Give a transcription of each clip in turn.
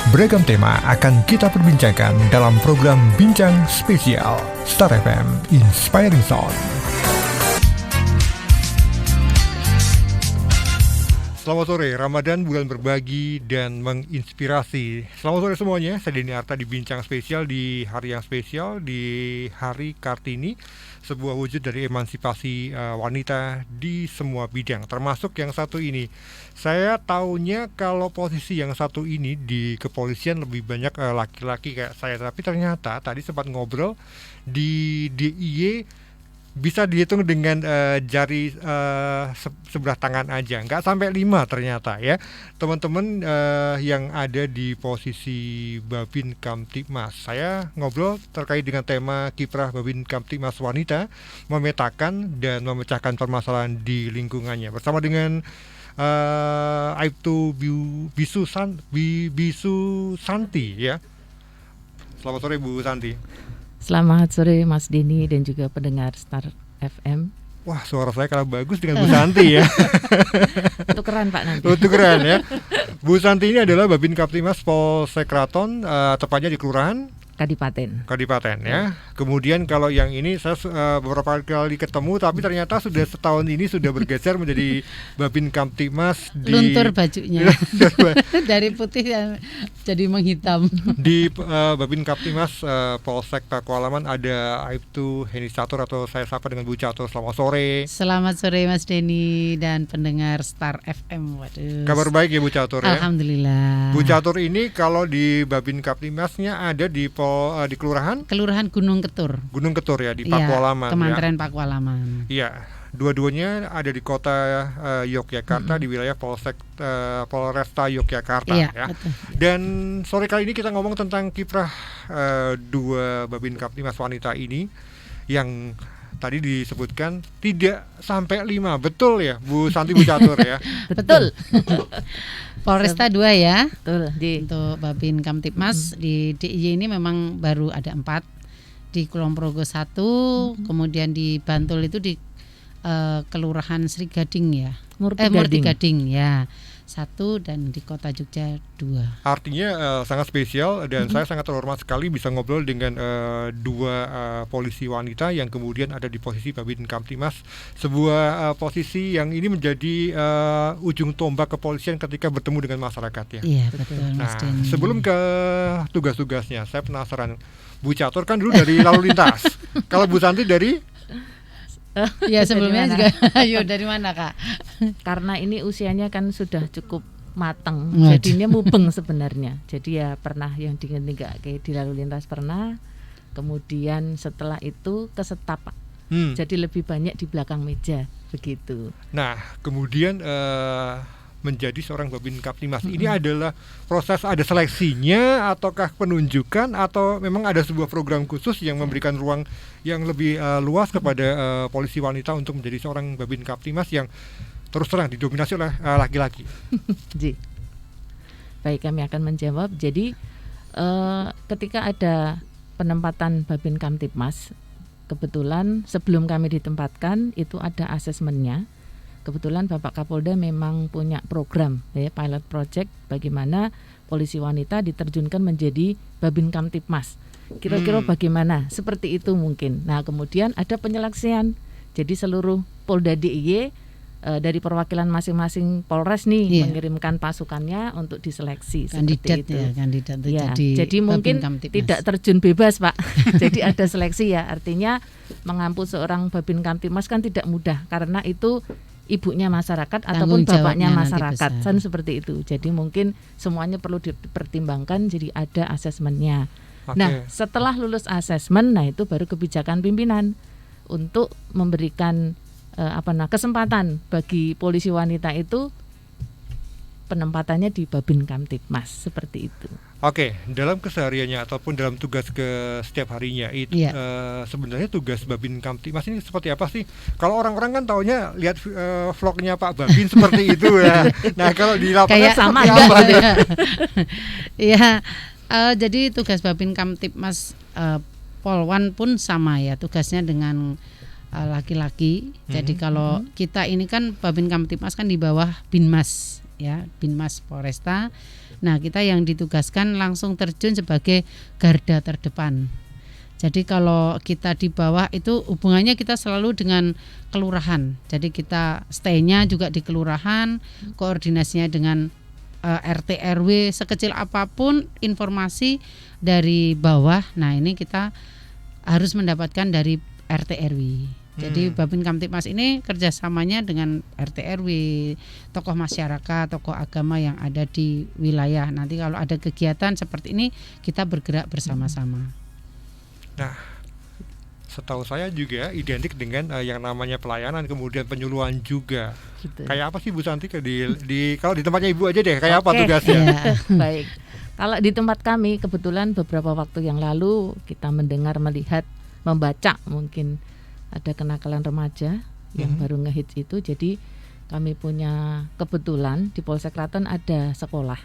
Beragam tema akan kita perbincangkan dalam program Bincang Spesial Star FM Inspiring Sound. Selamat sore, Ramadan bulan berbagi dan menginspirasi. Selamat sore semuanya, saya Denny Arta di Bincang Spesial di hari yang spesial, di Hari Kartini, sebuah wujud dari emansipasi wanita di semua bidang, termasuk yang satu ini. Saya taunya kalau posisi yang satu ini di kepolisian lebih banyak laki-laki kayak saya, tapi ternyata tadi sempat ngobrol di DIY bisa dihitung dengan jari sebelah tangan aja, nggak sampai 5 ternyata ya teman-teman yang ada di posisi Babin Kamtibmas. Saya ngobrol terkait dengan tema kiprah Babin Kamtibmas wanita memetakan dan memecahkan permasalahan di lingkungannya bersama dengan Aibtu Bisu Santi ya. Selamat sore Bu Santi. Selamat sore Mas Denny dan juga pendengar Star FM. Wah, suara saya kalah bagus dengan Bu Santi ya. Tukeran Pak nanti. Tukeran ya. Bu Santi ini adalah Babin Kamtibmas Polsek Kraton, tepatnya di Kelurahan Kadipaten ya. Kemudian kalau yang ini saya beberapa kali ketemu, tapi ternyata sudah setahun ini sudah bergeser menjadi Babin Kamtibmas di luntur bajunya dari putih jadi menghitam. Di Babin Kamtibmas Polsek Pakualaman ada Aibtu Heni Catur atau saya sapa dengan Bu Catur. Selamat sore. Selamat sore Mas Denny dan pendengar Star FM. Waduh. Kabar baik ya Bu Catur ya. Alhamdulillah. Bu Catur ini kalau di Babin Kamtibmasnya ada di Kelurahan Gunung Ketur ya di Pakualaman. Kementerian Pakualaman. Iya, dua-duanya ada di kota Yogyakarta, di wilayah Polresta Yogyakarta ya. Betul. Dan sore kali ini kita ngomong tentang kiprah dua Babin Kamtibmas wanita ini yang tadi disebutkan tidak sampai 5, betul ya Bu Santi, Bu Catur ya. Betul. Polresta 2 ya. Betul. Untuk Babin Kamtibmas di DIY ini memang baru ada 4. Di Kulon Progo 1, kemudian di Bantul itu di Kelurahan Sri Gading ya. Murti Gading ya. 1 dan di Kota Jogja 2. Artinya sangat spesial dan saya sangat terhormat sekali bisa ngobrol dengan dua polisi wanita yang kemudian ada di posisi Babin Kamtibmas, sebuah posisi yang ini menjadi ujung tombak kepolisian ketika bertemu dengan masyarakat ya. Iya betul. Nah, sebelum ke tugas-tugasnya, saya penasaran, Bu Catur kan dulu dari lalu lintas. Kalau Bu Santi dari ya sebelumnya juga. Ayo dari mana Kak? Karena ini usianya kan sudah cukup matang, Waduh. jadinya mubeng sebenarnya. Jadi ya pernah yang diinget-inget kayak di lalu lintas pernah. Kemudian setelah itu ke Setap, jadi lebih banyak di belakang meja begitu. Nah, kemudian menjadi seorang Babin Kamtibmas ini adalah proses, ada seleksinya ataukah penunjukan atau memang ada sebuah program khusus yang memberikan ruang yang lebih luas kepada polisi wanita untuk menjadi seorang Babin Kamtibmas yang terus terang didominasi oleh laki-laki. Baik, kami akan menjawab. Jadi ketika ada penempatan Babin Kamtibmas, kebetulan sebelum kami ditempatkan itu ada asesmennya. Kebetulan Bapak Kapolda memang punya program pilot project bagaimana polisi wanita diterjunkan menjadi Babin Kamtibmas. Kira-kira bagaimana? Seperti itu mungkin. Nah, kemudian ada penyeleksian. Jadi seluruh Polda DIY dari perwakilan masing-masing Polres nih mengirimkan pasukannya untuk diseleksi kandidat seperti itu. Kandidat Ya, jadi mungkin tidak terjun bebas Pak. Jadi ada seleksi ya. Artinya mengampu seorang Babin Kamtibmas kan tidak mudah karena itu ibunya masyarakat ataupun bapaknya masyarakat kan seperti itu. Jadi mungkin semuanya perlu dipertimbangkan, jadi ada asesmennya. Nah, setelah lulus asesmen, nah itu baru kebijakan pimpinan untuk memberikan kesempatan bagi polisi wanita itu penempatannya di Babin Kamtibmas seperti itu. Oke, dalam kesehariannya ataupun dalam tugas ke setiap harinya itu sebenarnya tugas Babin Kamtibmas ini seperti apa sih? Kalau orang-orang kan taunya lihat vlognya Pak Babin seperti itu ya. Nah, kalau di lapangan sama apa? Ya, jadi tugas Babin Kamtibmas Polwan pun sama ya, tugasnya dengan laki-laki. Jadi kalau kita ini kan Babin Kamtibmas kan di bawah Binmas ya, Binmas Polresta. Nah, kita yang ditugaskan langsung terjun sebagai garda terdepan. Jadi kalau kita di bawah itu hubungannya kita selalu dengan kelurahan. Jadi kita stay-nya juga di kelurahan, koordinasinya dengan RT RW, sekecil apapun informasi dari bawah. Nah, ini kita harus mendapatkan dari RT RW. Jadi Babin Kamtibmas ini kerjasamanya dengan RT RW, tokoh masyarakat, tokoh agama yang ada di wilayah. Nanti kalau ada kegiatan seperti ini kita bergerak bersama-sama. Nah, setahu saya juga identik dengan yang namanya pelayanan, kemudian penyuluhan juga. Gitu. Kayak apa sih Bu Santi kalau di tempatnya Ibu aja deh, kayak apa tugasnya? Ya. Baik. Kalau di tempat kami kebetulan beberapa waktu yang lalu kita mendengar, melihat, membaca mungkin ada kenakalan remaja yang baru ngehits itu. Jadi kami punya kebetulan di Polsek Klaten ada sekolah,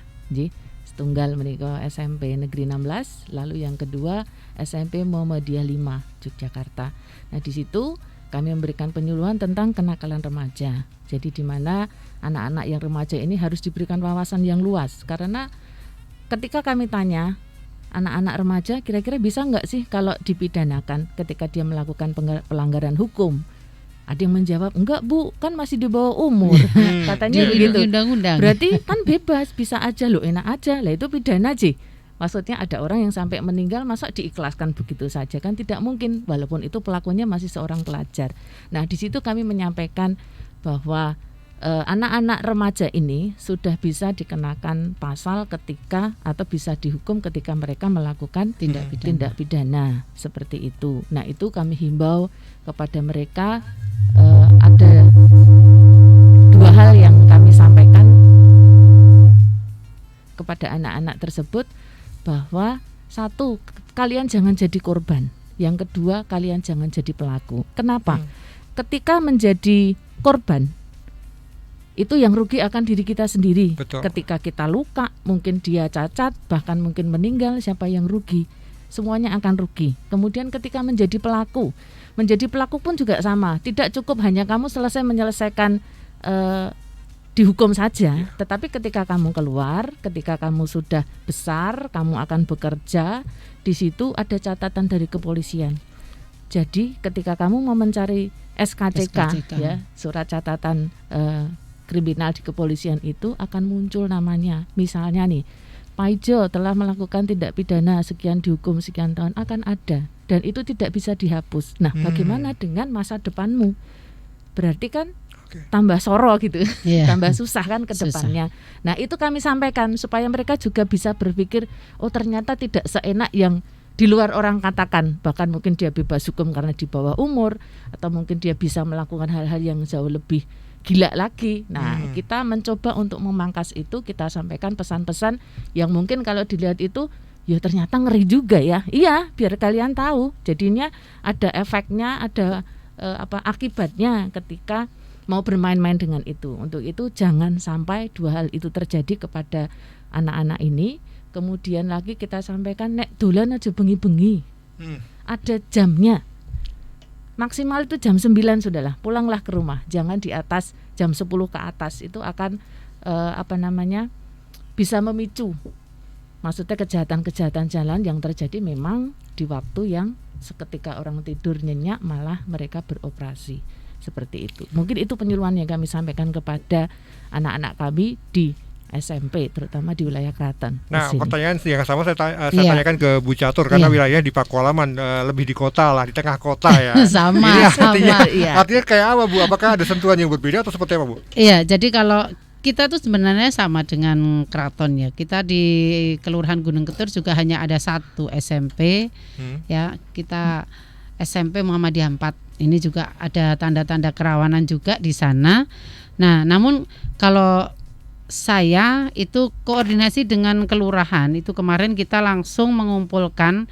setunggal menika SMP Negeri 16, lalu yang kedua SMP Muhammadiyah 5 Yogyakarta. Nah, di situ kami memberikan penyuluhan tentang kenakalan remaja. Jadi di mana anak-anak yang remaja ini harus diberikan wawasan yang luas, karena ketika kami tanya anak-anak remaja kira-kira bisa nggak sih kalau dipidanakan ketika dia melakukan pelanggaran hukum? Ada yang menjawab, enggak Bu, kan masih di bawah umur. Katanya gitu. Undang-undang. Berarti kan bebas, bisa aja loh, enak aja. Lah itu pidana sih. Maksudnya ada orang yang sampai meninggal, masa diikhlaskan begitu saja? Kan tidak mungkin, walaupun itu pelakunya masih seorang pelajar. Nah, di situ kami menyampaikan bahwa anak-anak remaja ini sudah bisa dikenakan pasal ketika atau bisa dihukum ketika mereka melakukan tindak pidana seperti itu. Nah, itu kami himbau kepada mereka. Ada dua hal yang kami sampaikan kepada anak-anak tersebut, bahwa satu, kalian jangan jadi korban. Yang kedua, kalian jangan jadi pelaku. Kenapa? Ketika menjadi korban, itu yang rugi akan diri kita sendiri. Betul. Ketika kita luka, mungkin dia cacat, bahkan mungkin meninggal, siapa yang rugi? Semuanya akan rugi. Kemudian ketika menjadi pelaku pun juga sama. Tidak cukup hanya kamu menyelesaikan dihukum saja, tetapi ketika kamu keluar, ketika kamu sudah besar, kamu akan bekerja, di situ ada catatan dari kepolisian. Jadi ketika kamu mau mencari SKCK. Ya, surat catatan kriminal di kepolisian, itu akan muncul namanya. Misalnya nih, Pak Ijo telah melakukan tindak pidana sekian, dihukum sekian tahun, akan ada, dan itu tidak bisa dihapus. Nah, bagaimana dengan masa depanmu? Berarti kan tambah soro gitu, tambah susah kan ke depannya. Nah, itu kami sampaikan supaya mereka juga bisa berpikir, oh ternyata tidak seenak yang di luar orang katakan. Bahkan mungkin dia bebas hukum karena di bawah umur, atau mungkin dia bisa melakukan hal-hal yang jauh lebih gila lagi. Nah, kita mencoba untuk memangkas itu. Kita sampaikan pesan-pesan yang mungkin kalau dilihat itu, ya ternyata ngeri juga ya. Iya, biar kalian tahu. Jadinya ada efeknya, ada akibatnya ketika mau bermain-main dengan itu. Untuk itu jangan sampai dua hal itu terjadi kepada anak-anak ini. Kemudian lagi kita sampaikan, nek dolan aja bengi-bengi. Ada jamnya. Maksimal itu jam 9 sudahlah, pulanglah ke rumah. Jangan di atas jam 10 ke atas, itu akan bisa memicu. Maksudnya kejahatan-kejahatan jalan yang terjadi memang di waktu yang seketika orang tidur nyenyak, malah mereka beroperasi. Seperti itu. Mungkin itu penyuluhan yang kami sampaikan kepada anak-anak kami di SMP, terutama di wilayah Klaten. Nah, pertanyaan yang sama saya tanyakan ke Bu Catur, karena wilayahnya di Pakualaman, lebih di kota lah, di tengah kota ya. sama. Artinya kayak apa Bu? Apakah ada sentuhan yang berbeda atau seperti apa Bu? Iya, jadi kalau kita tuh sebenarnya sama dengan keraton ya. Kita di Kelurahan Gunung Ketur juga hanya ada satu SMP, ya. Kita SMP Muhammadiyah 4. Ini juga ada tanda-tanda kerawanan juga di sana. Nah, namun kalau saya itu koordinasi dengan kelurahan, itu kemarin kita langsung mengumpulkan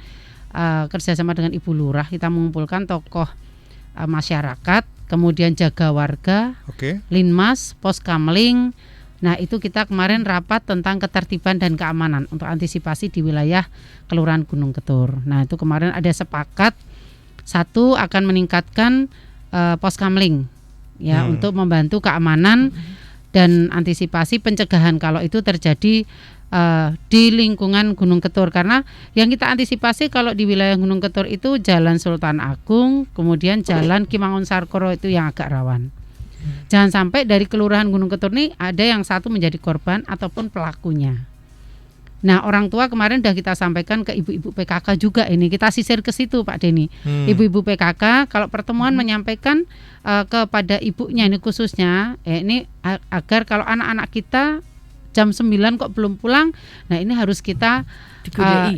kerjasama dengan Ibu Lurah, kita mengumpulkan tokoh masyarakat, kemudian jaga warga, Linmas, Poskamling. Nah, itu kita kemarin rapat tentang ketertiban dan keamanan untuk antisipasi di wilayah Kelurahan Gunung Ketur. Nah, itu kemarin ada sepakat, satu akan meningkatkan Poskamling ya, untuk membantu keamanan dan antisipasi pencegahan kalau itu terjadi di lingkungan Gunung Ketur. Karena yang kita antisipasi kalau di wilayah Gunung Ketur itu Jalan Sultan Agung, kemudian Jalan Ki Mangunsarkoro itu yang agak rawan. Jangan sampai dari Kelurahan Gunung Ketur ini ada yang satu menjadi korban ataupun pelakunya. Nah, orang tua kemarin sudah kita sampaikan ke ibu-ibu PKK juga ini. Kita sisir ke situ Pak Denny. Ibu-ibu PKK kalau pertemuan menyampaikan kepada ibunya ini khususnya ini agar kalau anak-anak kita jam 9 kok belum pulang. Nah, ini harus kita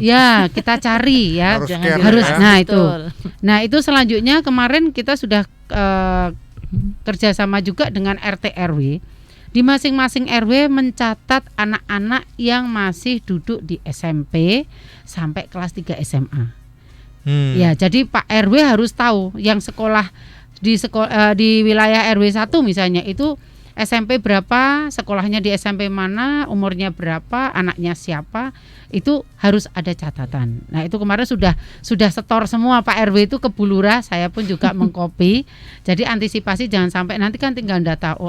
ya kita cari ya. Harus ya. Nah, itu. Nah, itu selanjutnya kemarin kita sudah kerjasama juga dengan RT RW. Di masing-masing RW mencatat anak-anak yang masih duduk di SMP sampai kelas 3 SMA. Ya, jadi Pak RW harus tahu yang sekolah di wilayah RW 1 misalnya itu SMP berapa, sekolahnya di SMP mana, umurnya berapa, anaknya siapa, itu harus ada catatan. Nah, itu kemarin sudah setor semua Pak RW itu ke Bulura, saya pun juga mengcopy. Jadi antisipasi jangan sampai nanti kan tinggal data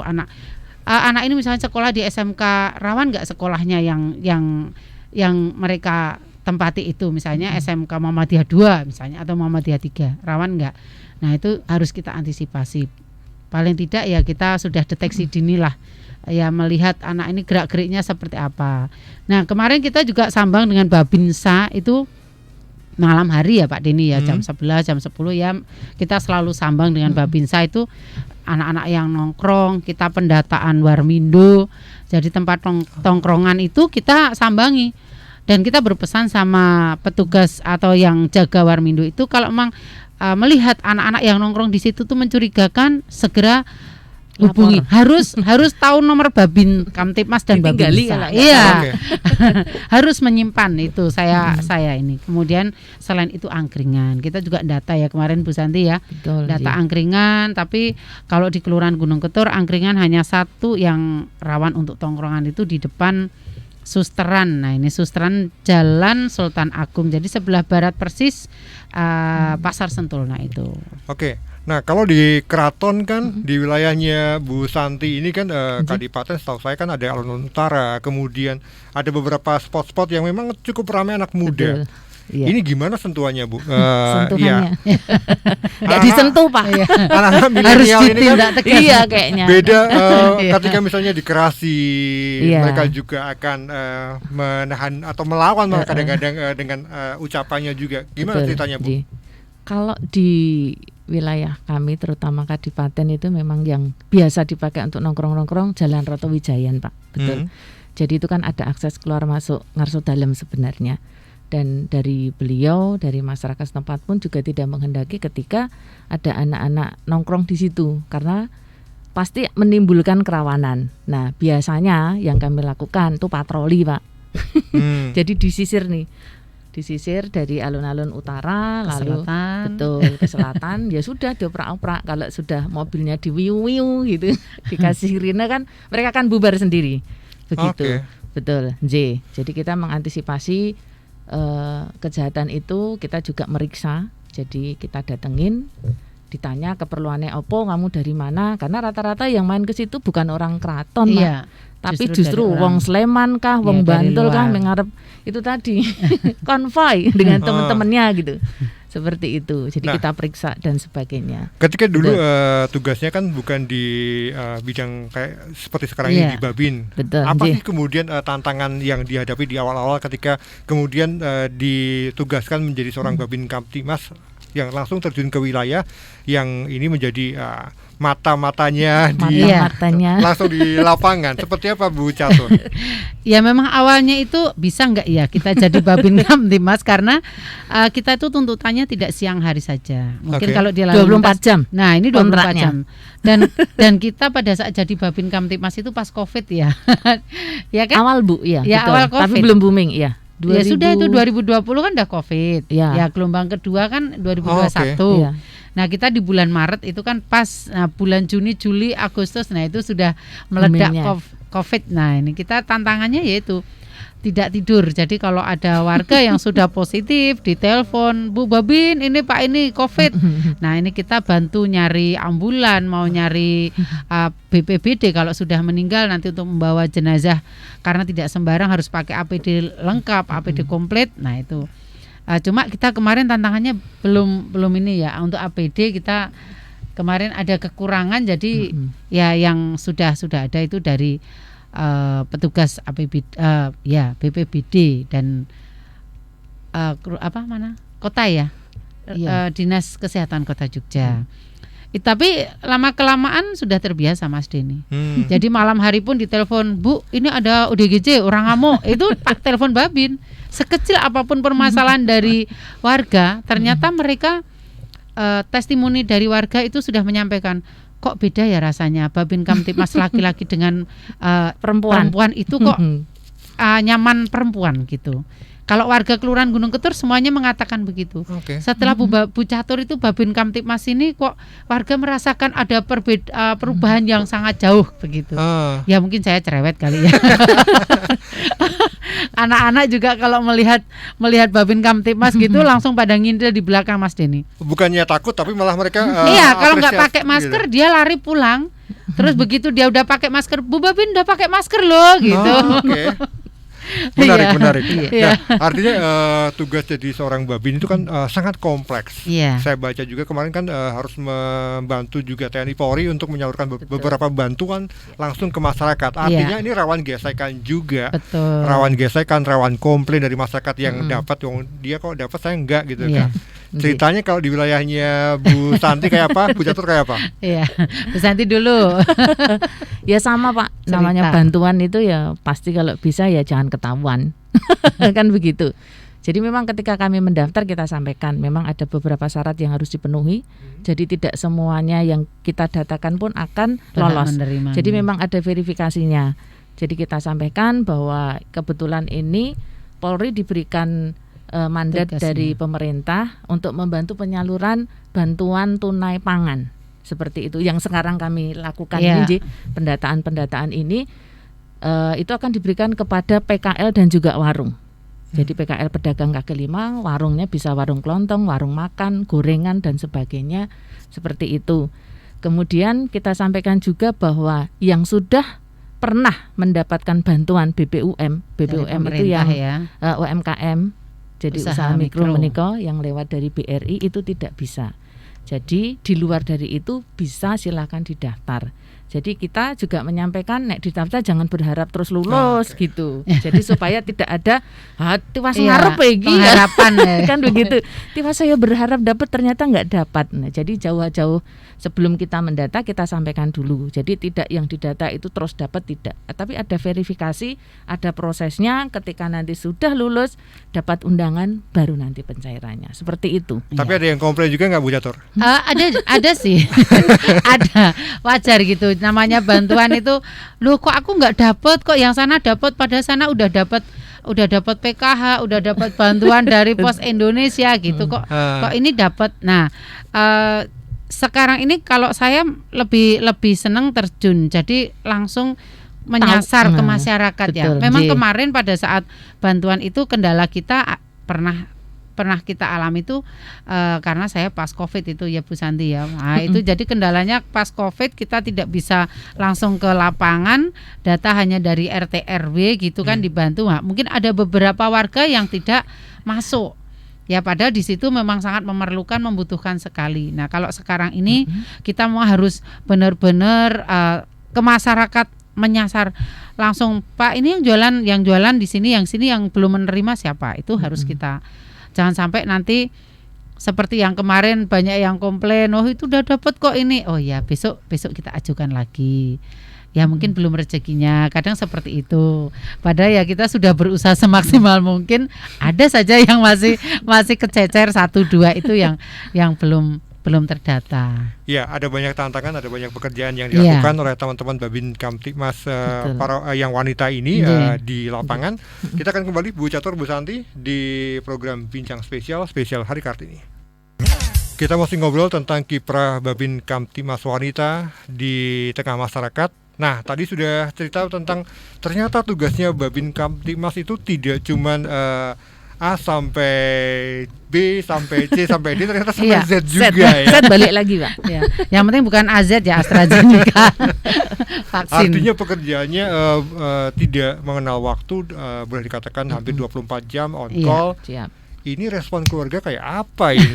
anak ini misalnya sekolah di SMK rawan nggak sekolahnya yang mereka tempati itu, misalnya SMK Muhammadiyah 2 misalnya atau Muhammadiyah 3 rawan nggak. Nah, itu harus kita antisipasi. Paling tidak ya kita sudah deteksi dini lah ya, melihat anak ini gerak-geriknya seperti apa. Nah, kemarin kita juga sambang dengan Babinsa itu malam hari ya Pak Denny ya, jam 11, jam 10 ya kita selalu sambang dengan Babinsa itu anak-anak yang nongkrong, kita pendataan Warmindo. Jadi tempat tongkrongan itu kita sambangi. Dan kita berpesan sama petugas atau yang jaga Warmindo itu kalau memang melihat anak-anak yang nongkrong di situ tuh mencurigakan, segera hubungi. Harus tahu nomor Babin Kamtipmas dan Babinsa. Iya. Harus menyimpan itu saya ini. Kemudian selain itu angkringan. Kita juga data ya kemarin Bu Santi ya. Betul, data angkringan, tapi kalau di Kelurahan Gunung Ketur angkringan hanya satu yang rawan untuk tongkrongan itu di depan Susteran. Nah, ini Susteran Jalan Sultan Agung. Jadi sebelah barat persis Pasar Sentul. Nah, itu. Oke. Nah, kalau di Keraton kan di wilayahnya Bu Santi ini kan Kadipaten, setahu saya kan ada Alun-Alun Utara, kemudian ada beberapa spot-spot yang memang cukup ramai anak muda. Iya. Ini gimana sentuhannya Bu? Sentuhannya. Nggak disentuh Pak. Anak-anak milenial ini kan iya kayaknya. beda ketika misalnya dikerasi, Iya. mereka juga akan menahan atau melawan malah kadang-kadang dengan ucapannya juga. Gimana Betul, ceritanya Bu? Kalau di wilayah kami terutama Kadipaten itu memang yang biasa dipakai untuk nongkrong-nongkrong Jalan Roto Wijayan Pak. Betul. Jadi itu kan ada akses keluar masuk Ngarso Dalem sebenarnya. Dan dari beliau, dari masyarakat setempat pun juga tidak menghendaki ketika ada anak-anak nongkrong di situ karena pasti menimbulkan kerawanan. Nah, biasanya yang kami lakukan itu patroli Pak. Jadi disisir dari alun-alun utara Ke lalu selatan. Betul, ke selatan. Ya sudah dioprak-oprak. Kalau sudah mobilnya diwiu-wiu gitu dikasih sirine kan mereka akan bubar sendiri. Begitu. Betul, J. Jadi kita mengantisipasi kejahatan itu, kita juga meriksa. Jadi kita datengin, ditanya keperluannya opo, kamu dari mana? Karena rata-rata yang main ke situ bukan orang keraton, Iya, tapi justru wong Sleman kah, wong Bantul kah, mengarep itu tadi konvoy dengan teman-temannya gitu. Seperti itu. Jadi kita periksa dan sebagainya. Ketika dulu tugasnya kan bukan di bidang kayak seperti sekarang ini di Babin. Betul. Apa sih kemudian tantangan yang dihadapi di awal-awal ketika kemudian ditugaskan menjadi seorang Babin Kamtipmas yang langsung terjun ke wilayah yang ini menjadi mata-matanya langsung di lapangan. Seperti apa Bu Catur? Ya memang awalnya itu bisa nggak ya kita jadi Babin Kamtipmas karena kita itu tuntutannya tidak siang hari saja. Mungkin kalau dia 24 jam. Nah, ini 24 jam. Dan kita pada saat jadi Babin Kamtipmas itu pas Covid ya. Ya kan? Awal Bu ya. Ya betul. awal Covid. Tapi belum booming ya. 2000... Ya sudah itu 2020 kan udah Covid. Ya gelombang kedua kan 2021. Ya. Nah, kita di bulan Maret itu kan pas bulan Juni, Juli, Agustus. Nah, itu sudah meledak Covid. Nah, ini kita tantangannya yaitu tidak tidur. Jadi kalau ada warga yang sudah positif ditelepon, Bu Babin ini Pak ini COVID. Nah ini kita bantu nyari ambulan, mau nyari BPBD kalau sudah meninggal nanti untuk membawa jenazah, karena tidak sembarang harus pakai APD lengkap, APD komplit. Nah itu cuma kita kemarin tantangannya belum ini ya, untuk APD kita kemarin ada kekurangan. Jadi ya yang sudah ada itu dari petugas BPBD dan kota ya, Dinas Kesehatan Kota Jogja. Tapi lama kelamaan sudah terbiasa Mas Denny. Jadi malam hari pun ditelepon, Bu ini ada ODGJ orang ngamuk, itu Pak telepon Babin. Sekecil apapun permasalahan dari warga, ternyata mereka testimoni dari warga itu sudah menyampaikan, kok beda ya rasanya Babin Kamtibmas laki-laki dengan perempuan itu kok nyaman perempuan gitu. Kalau warga Kelurahan Gunung Ketur semuanya mengatakan begitu. Setelah Bu Catur itu Babin Kamtibmas ini kok warga merasakan ada perubahan yang sangat jauh begitu. Ya mungkin saya cerewet kali ya. Anak-anak juga kalau melihat Babin Kamtibmas gitu langsung pada ngindel di belakang Mas Denny. Bukannya takut tapi malah mereka iya, kalau nggak pakai masker gitu. Dia lari pulang. Terus begitu dia udah pakai masker, Bu Babin udah pakai masker loh gitu. Menarik. Nah, artinya tugas jadi seorang Babin itu kan sangat kompleks. Saya baca juga kemarin kan harus membantu juga TNI Polri untuk menyalurkan beberapa bantuan langsung ke masyarakat. Artinya ini rawan gesekan juga. Rawan gesekan, rawan komplain dari masyarakat yang dapat, dia kok dapat saya enggak gitu kan. Ceritanya kalau di wilayahnya Bu Santi kayak apa, Bu Catur kayak apa? Iya, Bu Santi dulu. Ya sama Pak, namanya bantuan itu ya pasti kalau bisa ya jangan ketahuan. Kan begitu. Jadi memang ketika kami mendaftar kita sampaikan memang ada beberapa syarat yang harus dipenuhi. Jadi tidak semuanya yang kita datakan pun akan lolos. Jadi memang ada verifikasinya. Jadi kita sampaikan bahwa kebetulan ini Polri diberikan mandat dari pemerintah untuk membantu penyaluran bantuan tunai pangan seperti itu yang sekarang kami lakukan ini. Pendataan ini itu akan diberikan kepada PKL dan juga warung. Jadi PKL pedagang kaki lima, warungnya bisa warung kelontong, warung makan, gorengan dan sebagainya seperti itu. Kemudian kita sampaikan juga bahwa yang sudah pernah mendapatkan bantuan BPUM itu yang UMKM. Jadi usaha mikro meniko yang lewat dari BRI itu tidak bisa. Jadi di luar dari itu bisa silakan didaftar. Jadi kita juga menyampaikan nek didaftar jangan berharap terus lulus gitu. Jadi supaya tidak ada tiwas ngarep iki harapan kan begitu. Tiwas saya berharap dapat ternyata enggak dapat. Nah, jadi jauh-jauh sebelum kita mendata kita sampaikan dulu. Jadi tidak yang didata itu terus dapat tidak. Tapi ada verifikasi, ada prosesnya, ketika nanti sudah lulus dapat undangan baru nanti pencairannya. Seperti itu. Tapi ada yang komplain juga enggak Bu Catur? Ada sih. Ada. Wajar gitu. Namanya bantuan itu, loh kok aku nggak dapat, kok yang sana dapat, pada sana udah dapat PKH, udah dapat bantuan dari Pos Indonesia gitu kok ini dapat. Nah sekarang ini kalau saya lebih senang terjun, jadi langsung menyasar ke masyarakat. Betul, ya. Memang kemarin pada saat bantuan itu kendala kita pernah kita alami itu karena saya pas COVID itu ya Bu Santi ya. Nah, itu jadi kendalanya pas COVID kita tidak bisa langsung ke lapangan, data hanya dari RT RW gitu kan dibantu. Nah, mungkin ada beberapa warga yang tidak masuk. Ya padahal di situ memang sangat memerlukan, membutuhkan sekali. Nah, kalau sekarang ini kita mau harus benar-benar ke masyarakat, menyasar langsung, Pak ini yang jualan di sini, yang belum menerima siapa? Itu harus kita. Jangan sampai nanti seperti yang kemarin banyak yang komplain, oh itu udah dapat kok ini. Oh ya, besok kita ajukan lagi. Ya mungkin belum rezekinya, kadang seperti itu. Padahal ya kita sudah berusaha semaksimal mungkin, ada saja yang masih kececer 1-2 itu yang belum terdata. Ya, ada banyak tantangan, ada banyak pekerjaan yang dilakukan oleh teman-teman Babin Kamtibmas para yang wanita ini di lapangan. Kita akan kembali Bu Catur, Bu Santi di program Bincang Spesial Hari Kartini. Kita masih ngobrol tentang kiprah Babin Kamtibmas wanita di tengah masyarakat. Nah, tadi sudah cerita tentang ternyata tugasnya Babin Kamtibmas itu tidak cuman A sampai B sampai C sampai D, ternyata sampai Z juga ya. Z balik lagi, Pak. Ya. Yang penting bukan AZ ya, AstraZeneca. Vaksin. Artinya pekerjaannya tidak mengenal waktu, boleh dikatakan hampir 24 jam on call. Siap. Ini respon keluarga kayak apa ini?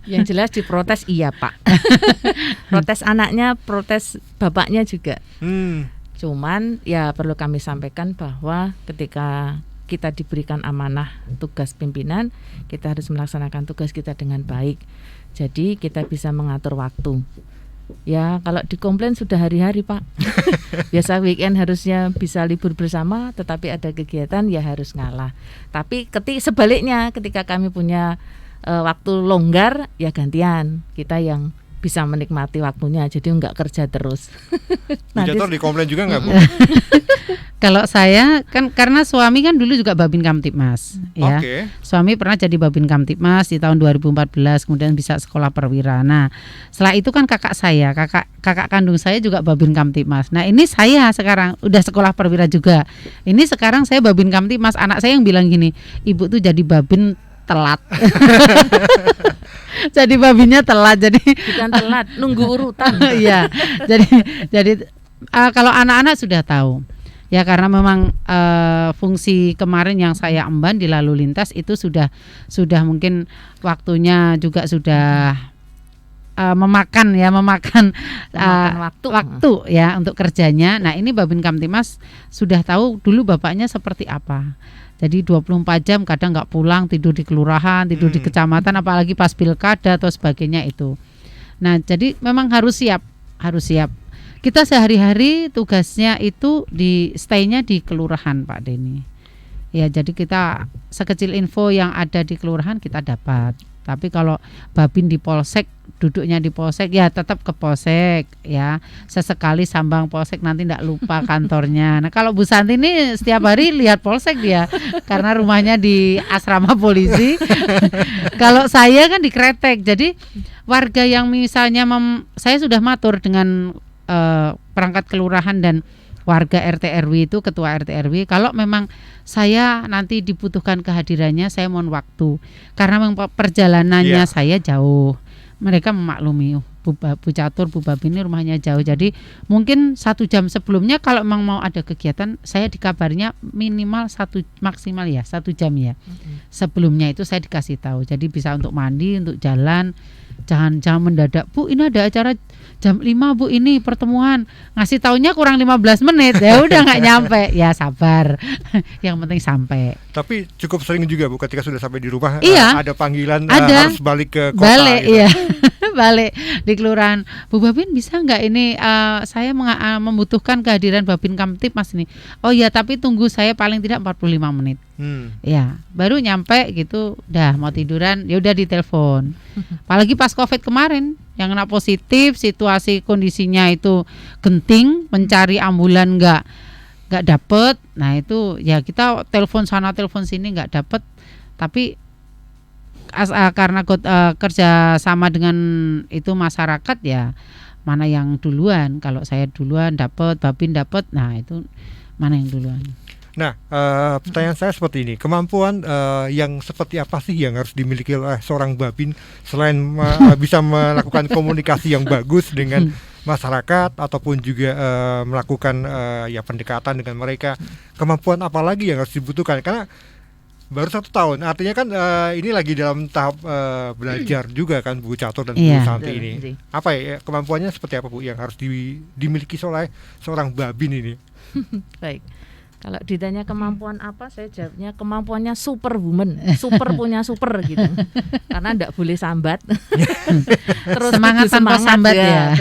Yang jelas diprotes iya, Pak. Protes anaknya, protes bapaknya juga. Cuman ya perlu kami sampaikan bahwa ketika kita diberikan amanah tugas pimpinan, kita harus melaksanakan tugas kita dengan baik. Jadi kita bisa mengatur waktu. Ya kalau dikomplain sudah hari-hari, Pak. Biasa weekend harusnya bisa libur bersama, tetapi ada kegiatan ya harus ngalah. Tapi sebaliknya ketika kami punya waktu longgar ya gantian, kita yang bisa menikmati waktunya, jadi enggak kerja terus. Jatuh dikomplain juga enggak, Bu? Kalau saya kan karena suami kan dulu juga Babin Kamtibmas ya. Suami pernah jadi Babin Kamtibmas di tahun 2014, kemudian bisa sekolah perwira. Nah, setelah itu kan kakak kandung saya juga Babin Kamtibmas. Nah, ini saya sekarang udah sekolah perwira juga. Ini sekarang saya Babin Kamtibmas. Anak saya yang bilang gini, "Ibu tuh jadi Babin telat." Jadi babinnya telat, jadi bukan telat, nunggu urutan. Iya. Jadi kalau anak-anak sudah tahu. Ya karena memang fungsi kemarin yang saya emban di lalu lintas itu sudah mungkin waktunya juga sudah memakan waktu ya untuk kerjanya. Nah, ini Babin Kamtibmas sudah tahu dulu bapaknya seperti apa. Jadi 24 jam kadang nggak pulang, tidur di kelurahan, tidur di kecamatan, apalagi pas pilkada atau sebagainya itu. Nah, jadi memang harus siap. Kita sehari-hari tugasnya itu stay-nya di kelurahan, Pak Denny. Ya, jadi kita sekecil info yang ada di kelurahan kita dapat. Tapi kalau Babin di polsek, duduknya di polsek ya tetap ke polsek ya. Sesekali sambang polsek, nanti tidak lupa kantornya. Nah, kalau Bu Santi ini setiap hari lihat polsek dia karena rumahnya di asrama polisi. Kalau saya kan di Kretek. Jadi warga yang misalnya saya sudah matur dengan perangkat kelurahan dan warga RT RW itu, ketua RT RW, kalau memang saya nanti dibutuhkan kehadirannya, saya mohon waktu karena memang perjalanannya saya jauh. Mereka memaklumi, Bu Catur, Bu Babin ini rumahnya jauh, jadi mungkin 1 jam sebelumnya kalau memang mau ada kegiatan, saya dikabarnya minimal 1 maksimal ya 1 jam ya. Sebelumnya itu saya dikasih tahu, jadi bisa untuk mandi, untuk jalan. Jangan mendadak, Bu ini ada acara jam 5 Bu, ini pertemuan, ngasih taunya kurang 15 menit, ya udah nggak nyampe, ya sabar, yang penting sampai. Tapi cukup sering juga Bu ketika sudah sampai di rumah ada panggilan harus balik ke kota. Balik gitu. Iya. Balik di kelurahan, Bu Babin bisa nggak ini saya membutuhkan kehadiran Babin Kamtibmas ini. Oh ya, tapi tunggu saya paling tidak 45 menit. Ya, baru nyampe gitu, udah mau tiduran, ya udah ditelepon. Apalagi pas Covid kemarin, yang kena positif, situasi kondisinya itu genting, mencari ambulan nggak dapet. Nah itu ya kita telepon sana telepon sini nggak dapet, tapi karena kerja sama dengan itu masyarakat ya, mana yang duluan. Kalau saya duluan dapat, Babin dapat, nah itu mana yang duluan. Nah, pertanyaan saya seperti ini, kemampuan yang seperti apa sih yang harus dimiliki oleh seorang Babin selain bisa melakukan komunikasi yang bagus dengan masyarakat ataupun juga melakukan pendekatan dengan mereka, kemampuan apa lagi yang harus dibutuhkan? Karena baru 1 tahun, artinya kan ini lagi dalam tahap belajar juga kan Bu Catur dan Bu Santi ini. Apa ya kemampuannya seperti apa Bu yang harus dimiliki oleh seorang Babin ini? Baik. Kalau ditanya kemampuan apa, saya jawabnya kemampuannya superwoman, super punya super gitu. Karena enggak boleh sambat. Terus semangat tanpa sambat ya.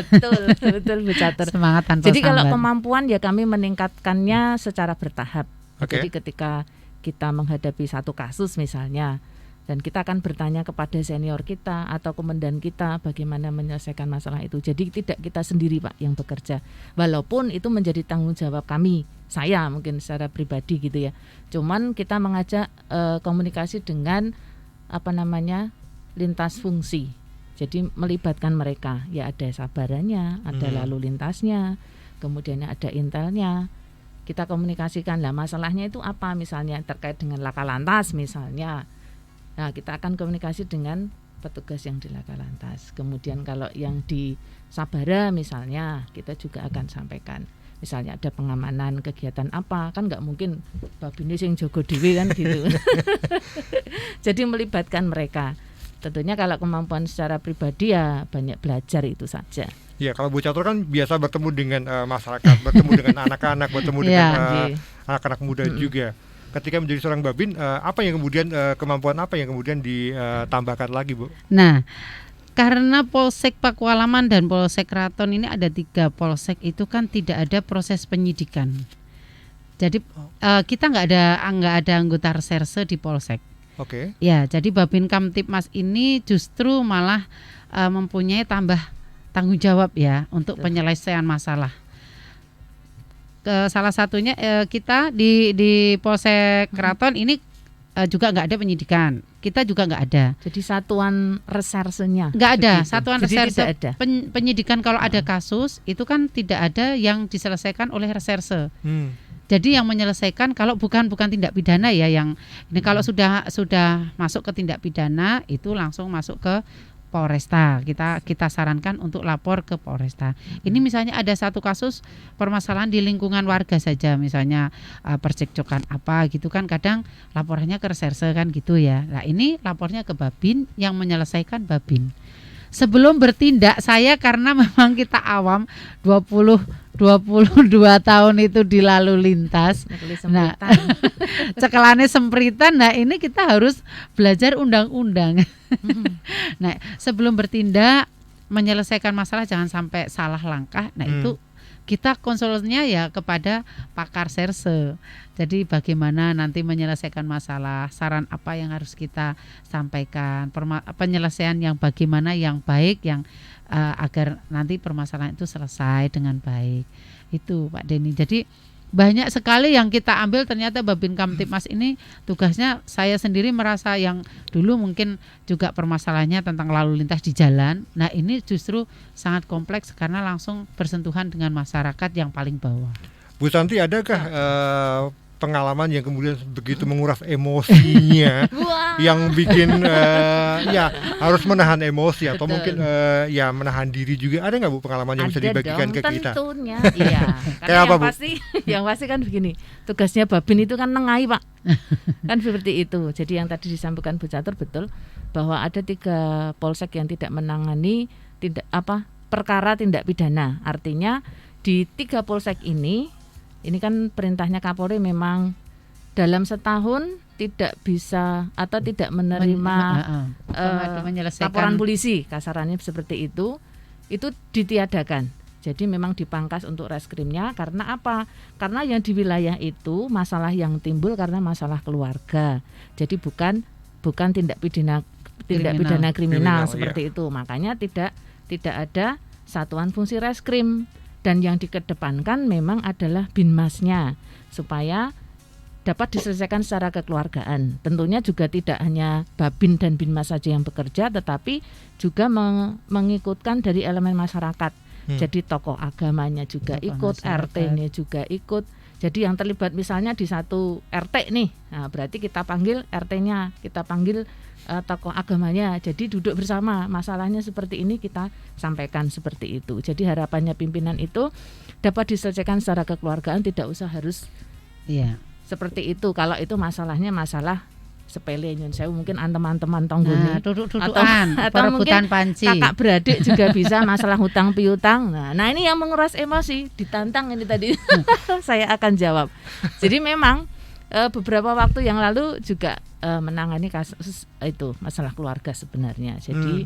Betul Bu Catur. Semangat tanpa Jadi sambat. kalau kemampuan ya kami meningkatkannya secara bertahap. Jadi ketika kita menghadapi satu kasus misalnya, dan kita akan bertanya kepada senior kita atau komandan kita bagaimana menyelesaikan masalah itu. Jadi tidak kita sendiri Pak yang bekerja, walaupun itu menjadi tanggung jawab kami, saya mungkin secara pribadi gitu ya. Cuman kita mengajak komunikasi dengan lintas fungsi. Jadi melibatkan mereka, ya ada sabarannya, ada lalu lintasnya, kemudian ada intelnya. Kita komunikasikan lah masalahnya itu apa, misalnya terkait dengan laka lantas misalnya. Nah, kita akan komunikasi dengan petugas yang di laka lantas. Kemudian kalau yang di sabara misalnya, kita juga akan sampaikan. Misalnya ada pengamanan kegiatan apa, kan nggak mungkin babine sing jogo dhewe kan gitu. Jadi melibatkan mereka. Tentunya kalau kemampuan secara pribadi ya banyak belajar itu saja. Ya, kalau Bu Catur kan biasa bertemu dengan masyarakat, bertemu dengan anak-anak, bertemu dengan anak-anak muda juga. Ketika menjadi seorang babin, apa yang kemudian kemampuan apa yang kemudian ditambahkan lagi, Bu? Nah, karena Polsek Pakualaman dan Polsek Kraton ini ada 3 polsek, itu kan tidak ada proses penyidikan. Jadi kita nggak ada anggota reserse di polsek. Oke. Ya, jadi Babin Kamtipmas ini justru malah mempunyai tanggung jawab ya untuk penyelesaian masalah. Salah satunya kita di Polsek Kraton ini juga nggak ada penyidikan, kita juga nggak ada. Jadi satuan resersenya nggak ada, begitu. satuan Jadi reserse tidak ada. Penyidikan kalau ada kasus itu kan tidak ada yang diselesaikan oleh reserse. Jadi yang menyelesaikan kalau bukan tindak pidana ya, yang ini kalau sudah masuk ke tindak pidana itu langsung masuk ke Polresta. Kita sarankan untuk lapor ke Polresta. Ini misalnya ada satu kasus permasalahan di lingkungan warga saja, misalnya percekcokan apa gitu kan, kadang laporannya ke reserse kan gitu ya. Nah, ini lapornya ke Babin, yang menyelesaikan Babin. Sebelum bertindak, saya karena memang kita awam 22 tahun itu di lalu lintas. Nah, cekelane sempritan. Nah, ini kita harus belajar undang-undang. Nah, sebelum bertindak menyelesaikan masalah jangan sampai salah langkah. Nah, itu kita konsulnya ya kepada pakar serse. Jadi bagaimana nanti menyelesaikan masalah, saran apa yang harus kita sampaikan, penyelesaian yang bagaimana yang baik, yang agar nanti permasalahan itu selesai dengan baik. Itu Pak Denny. Jadi banyak sekali yang kita ambil. Ternyata Babin Kamtipmas ini tugasnya, saya sendiri merasa yang dulu mungkin juga permasalahannya tentang lalu lintas di jalan. Nah, ini justru sangat kompleks karena langsung bersentuhan dengan masyarakat yang paling bawah. Bu Santi, adakah pengalaman yang kemudian begitu menguras emosinya yang bikin ya harus menahan emosi atau mungkin ya menahan diri juga? Ada nggak Bu pengalaman yang bisa dibagikan ke kita? Tentunya iya. Kayak apa, Bu? Yang pasti kan begini, tugasnya Babin itu kan nengai Pak. Kan seperti itu. Jadi yang tadi disampaikan Bu Catur betul, bahwa ada 3 polsek yang tidak menangani perkara tindak pidana. Artinya di 3 polsek ini kan perintahnya Kapolri memang dalam setahun tidak bisa atau tidak menerima laporan polisi, kasarannya seperti itu ditiadakan. Jadi memang dipangkas untuk reskrimnya. Karena apa? Karena yang di wilayah itu masalah yang timbul karena masalah keluarga. Jadi bukan tindak pidana kriminal seperti itu. Makanya tidak ada satuan fungsi reskrim. Dan yang dikedepankan memang adalah binmasnya, supaya dapat diselesaikan secara kekeluargaan. Tentunya juga tidak hanya Babin dan binmas saja yang bekerja, tetapi juga mengikutkan dari elemen masyarakat. Jadi tokoh agamanya juga ikut, RT-nya juga ikut. Jadi yang terlibat misalnya di satu RT nih, nah berarti kita panggil RT-nya, kita panggil tokoh agamanya. Jadi duduk bersama, masalahnya seperti ini kita sampaikan seperti itu. Jadi harapannya pimpinan itu dapat diselesaikan secara kekeluargaan, tidak usah harus seperti itu. Kalau itu masalahnya masalah sepele, nyun sewu, mungkin teman-teman tonggoni atau mungkin panci. Kakak beradik juga bisa masalah hutang piutang. Nah ini yang menguras emosi, ditantang ini tadi. Saya akan jawab. Jadi memang beberapa waktu yang lalu juga menangani kasus itu masalah keluarga sebenarnya. Jadi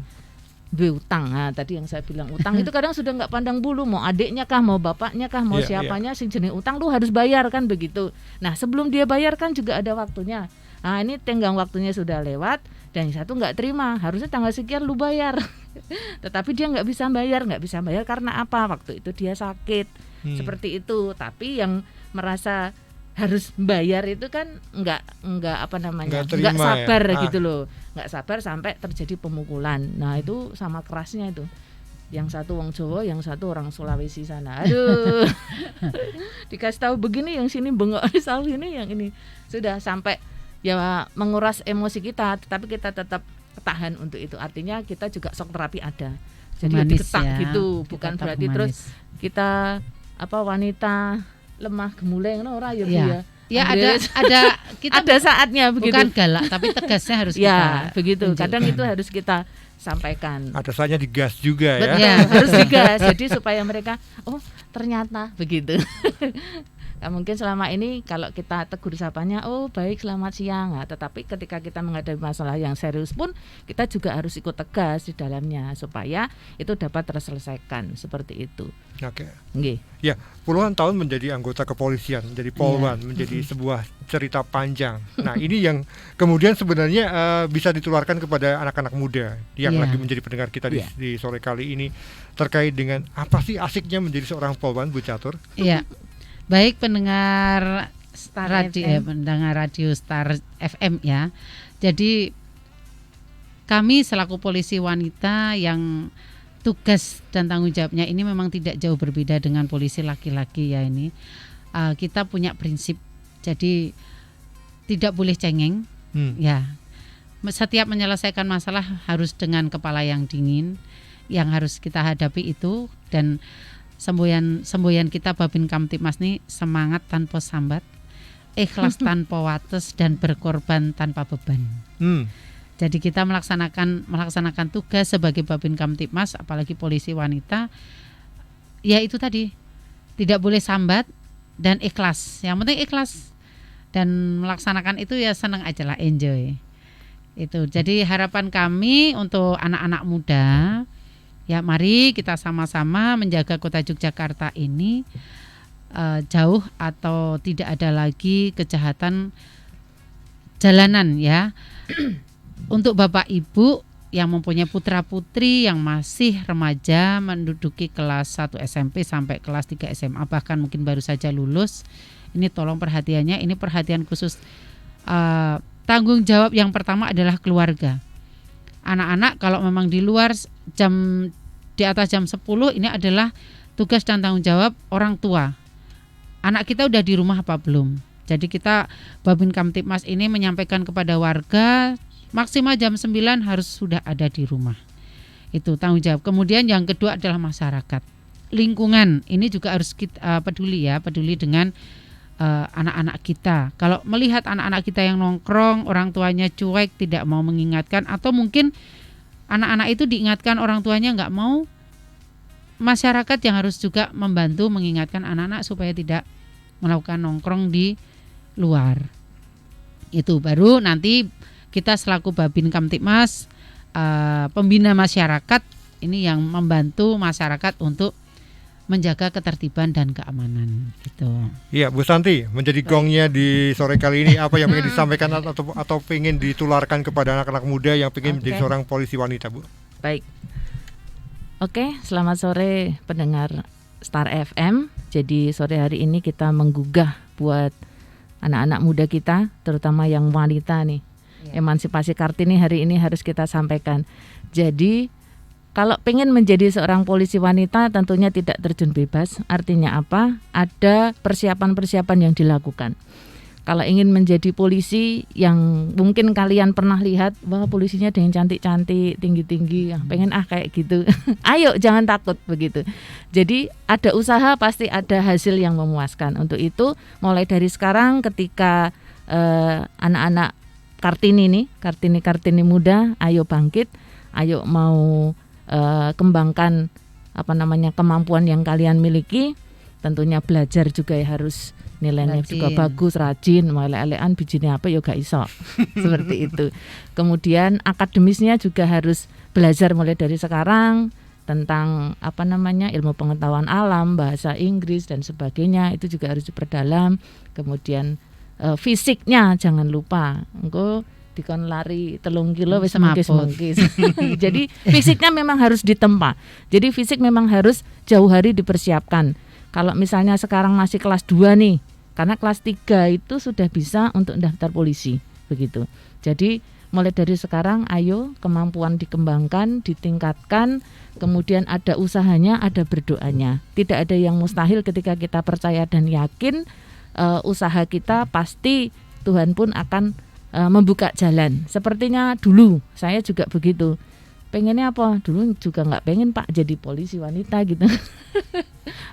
utang, tadi yang saya bilang utang itu kadang sudah nggak pandang bulu, mau adiknya kah, mau bapaknya kah, mau siapanya, sing jenis utang lu harus bayar kan begitu. Nah sebelum dia bayar kan juga ada waktunya. Nah ini tenggang waktunya sudah lewat dan yang satu nggak terima, harusnya tanggal sekian lu bayar. Tetapi dia nggak bisa bayar karena apa? Waktu itu dia sakit, seperti itu. Tapi yang merasa harus bayar itu kan nggak sabar gitu loh. nggak sabar sampai terjadi pemukulan. Nah itu sama kerasnya itu. Yang satu wong Jawa, yang satu orang Sulawesi sana. Aduh. Dikasih tahu begini, yang sini bengok, ini yang ini. Sudah sampai ya menguras emosi kita, tetapi kita tetap tahan untuk itu. Artinya kita juga shock terapi ada. Jadi Humanis diketak ya. gitu, Kita bukan tetap berarti humanis. terus kita wanita lemah gemuleng ora ya Bu Iya. ya. Ya Andreas, ada kita ada saatnya begitu. bukan galak tapi tegasnya harus kita Ya, begitu. Kadang tunjukkan. itu harus kita sampaikan. Ada saatnya digas juga ya. Betul, Ya. harus digas. Jadi supaya mereka, oh ternyata begitu. Nah, mungkin selama ini kalau kita tegur sapanya, oh baik selamat siang. Nah, tetapi ketika kita menghadapi masalah yang serius pun kita juga harus ikut tegas di dalamnya supaya itu dapat terselesaikan seperti itu. Oke. Nggih. Ya, puluhan tahun menjadi anggota kepolisian, menjadi polwan, menjadi sebuah cerita panjang. Nah, ini yang kemudian sebenarnya bisa ditularkan kepada anak-anak muda yang Iya. lagi menjadi pendengar kita Iya. di sore kali ini terkait dengan apa sih asiknya menjadi seorang polwan, Bu Catur? Iya. Baik pendengar Star pendengar radio Star FM ya. Jadi kami selaku polisi wanita yang tugas dan tanggung jawabnya ini memang tidak jauh berbeda dengan polisi laki-laki ya ini. Kita punya prinsip. Jadi tidak boleh cengeng ya. Setiap menyelesaikan masalah harus dengan kepala yang dingin, yang harus kita hadapi itu. Dan semboyan kita Babin Kamtibmas ini semangat tanpa sambat, ikhlas tanpa wates, dan berkorban tanpa beban. Jadi kita melaksanakan tugas sebagai Babin Kamtibmas, apalagi polisi wanita, ya itu tadi, tidak boleh sambat dan ikhlas. Yang penting ikhlas dan melaksanakan itu ya senang aja lah, enjoy. Itu. Jadi harapan kami untuk anak-anak muda, ya mari kita sama-sama menjaga kota Yogyakarta ini jauh atau tidak ada lagi kejahatan jalanan ya. Untuk Bapak Ibu yang mempunyai putra-putri yang masih remaja menduduki kelas 1 SMP sampai kelas 3 SMA, bahkan mungkin baru saja lulus, ini tolong perhatiannya, ini perhatian khusus. Tanggung jawab yang pertama adalah keluarga. Anak-anak kalau memang di luar di atas jam 10 ini adalah tugas dan tanggung jawab orang tua. Anak kita udah di rumah apa belum? Jadi kita Babin Kamtibmas ini menyampaikan kepada warga maksimal jam 9 harus sudah ada di rumah. Itu tanggung jawab. Kemudian yang kedua adalah masyarakat. Lingkungan ini juga harus kita peduli dengan anak-anak kita. Kalau melihat anak-anak kita yang nongkrong, orang tuanya cuek, tidak mau mengingatkan, atau mungkin anak-anak itu diingatkan orang tuanya nggak mau, masyarakat yang harus juga membantu mengingatkan anak-anak supaya tidak melakukan nongkrong di luar. Itu baru nanti kita selaku Babin Kamtibmas, pembina masyarakat ini yang membantu masyarakat untuk menjaga ketertiban dan keamanan gitu. Iya, Bu Santi, menjadi gongnya di sore kali ini, apa yang ingin disampaikan atau ingin ditularkan kepada anak-anak muda yang ingin menjadi seorang polisi wanita, Bu? Baik. Oke, selamat sore pendengar Star FM. Jadi sore hari ini kita menggugah buat anak-anak muda kita, terutama yang wanita nih. Emansipasi Kartini hari ini harus kita sampaikan. Jadi kalau pengen menjadi seorang polisi wanita tentunya tidak terjun bebas. Artinya apa? Ada persiapan-persiapan yang dilakukan. Kalau ingin menjadi polisi yang mungkin kalian pernah lihat, wah polisinya ada yang cantik-cantik, tinggi-tinggi, pengen kayak gitu. Ayo jangan takut begitu. Jadi ada usaha pasti ada hasil yang memuaskan. Untuk itu mulai dari sekarang ketika anak-anak Kartini nih, Kartini muda, ayo bangkit, ayo mau kembangkan kemampuan yang kalian miliki. Tentunya belajar juga ya harus nilainya juga bagus, rajin, elek-elekan bijine apa ya gak iso. Seperti itu. Kemudian akademisnya juga harus belajar mulai dari sekarang tentang ilmu pengetahuan alam, bahasa Inggris dan sebagainya, itu juga harus diperdalam. Kemudian fisiknya jangan lupa. Engko dikon lari 3 kilo wis semengkis. Jadi fisiknya memang harus ditempa. Jadi fisik memang harus jauh hari dipersiapkan. Kalau misalnya sekarang masih kelas 2 nih, karena kelas 3 itu sudah bisa untuk daftar polisi, begitu. Jadi mulai dari sekarang ayo kemampuan dikembangkan, ditingkatkan, kemudian ada usahanya, ada berdoanya. Tidak ada yang mustahil ketika kita percaya dan yakin usaha kita pasti Tuhan pun akan membuka jalan. Sepertinya dulu saya juga begitu. Pengennya apa? Dulu juga nggak pengen Pak jadi polisi wanita gitu.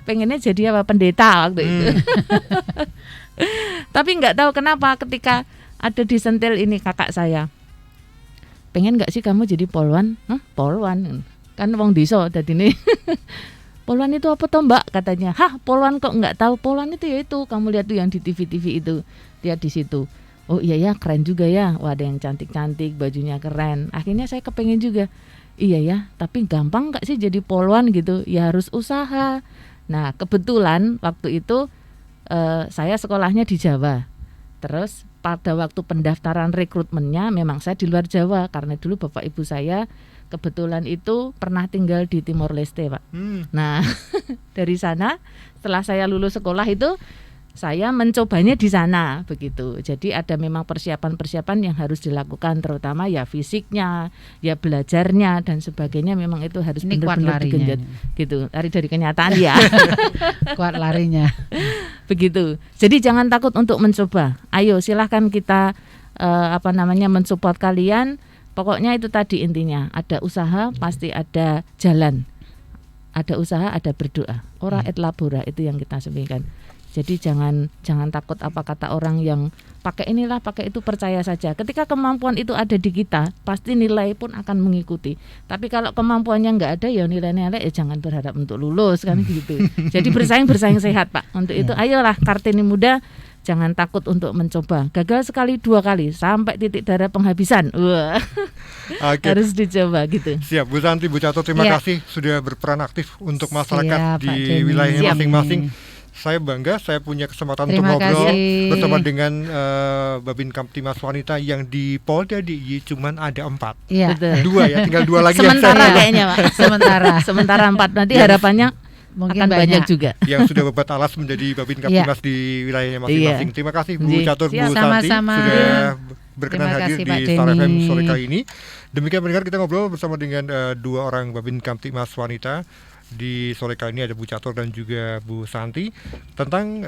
Pengennya jadi apa? Pendeta waktu itu. Tapi nggak tahu kenapa ketika ada disentil ini kakak saya. Pengen nggak sih kamu jadi polwan? Polwan kan wong desa tadi nih. Polwan itu apa toh Mbak katanya? Hah, polwan kok nggak tahu? Polwan itu ya itu kamu lihat tuh yang di TV itu, lihat di situ. Oh iya ya, keren juga ya. Wah, ada yang cantik-cantik, bajunya keren. Akhirnya saya kepengen juga. Iya ya, tapi gampang nggak sih jadi polwan gitu? Ya harus usaha. Nah kebetulan waktu itu saya sekolahnya di Jawa. Terus pada waktu pendaftaran rekrutmennya memang saya di luar Jawa karena dulu bapak ibu saya kebetulan itu pernah tinggal di Timor Leste Pak. Nah dari sana setelah saya lulus sekolah itu saya mencobanya di sana begitu. Jadi ada memang persiapan-persiapan yang harus dilakukan terutama ya fisiknya, ya belajarnya dan sebagainya memang itu harus benar-benar digenjot gitu. Lari dari kenyataan ya. Kuat larinya. Begitu. Jadi jangan takut untuk mencoba. Ayo silahkan kita mensupport kalian. Pokoknya itu tadi intinya. Ada usaha pasti ada jalan. Ada usaha ada berdoa. Ora et labora itu yang kita sampaikan. Jadi jangan takut apa kata orang yang pakai inilah, pakai itu, percaya saja. Ketika kemampuan itu ada di kita, pasti nilai pun akan mengikuti. Tapi kalau kemampuannya nggak ada, ya nilai-nilai jangan berharap untuk lulus kan gitu. Jadi bersaing sehat Pak. Untuk itu ayolah Kartini muda, jangan takut untuk mencoba. Gagal sekali, 2 kali, sampai titik darah penghabisan. Wah. Okay. Harus dicoba gitu. Siap, Bu Santi, Bu Catur, terima kasih sudah berperan aktif untuk masyarakat di wilayahnya masing-masing. Saya bangga, saya punya kesempatan untuk ngobrol bersama dengan Babin Kamtibmas Wanita yang di Polda DIY cuman ada 4. Iya. 2 ya, tinggal 2 lagi. Sementara kayaknya Pak. Sementara 4 nanti harapannya mungkin akan banyak juga. Yang sudah bebat alas menjadi Babin Kamtibmas di wilayahnya masing-masing. Terima kasih Bu Catur, Bu Santi sudah berkenan hadir di Star FM sore kali ini. Demikian pendengar, kita ngobrol bersama dengan 2 orang Babin Kamtibmas Wanita. Di sore kali ini ada Bu Catur dan juga Bu Santi tentang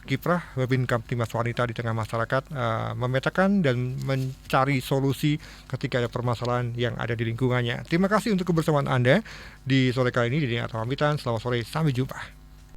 kiprah Babin Kamtibmas Wanita di tengah masyarakat, memetakan dan mencari solusi ketika ada permasalahan yang ada di lingkungannya. Terima kasih untuk kebersamaan Anda di sore kali ini. Dini Atau pamitan, selamat sore, sampai jumpa.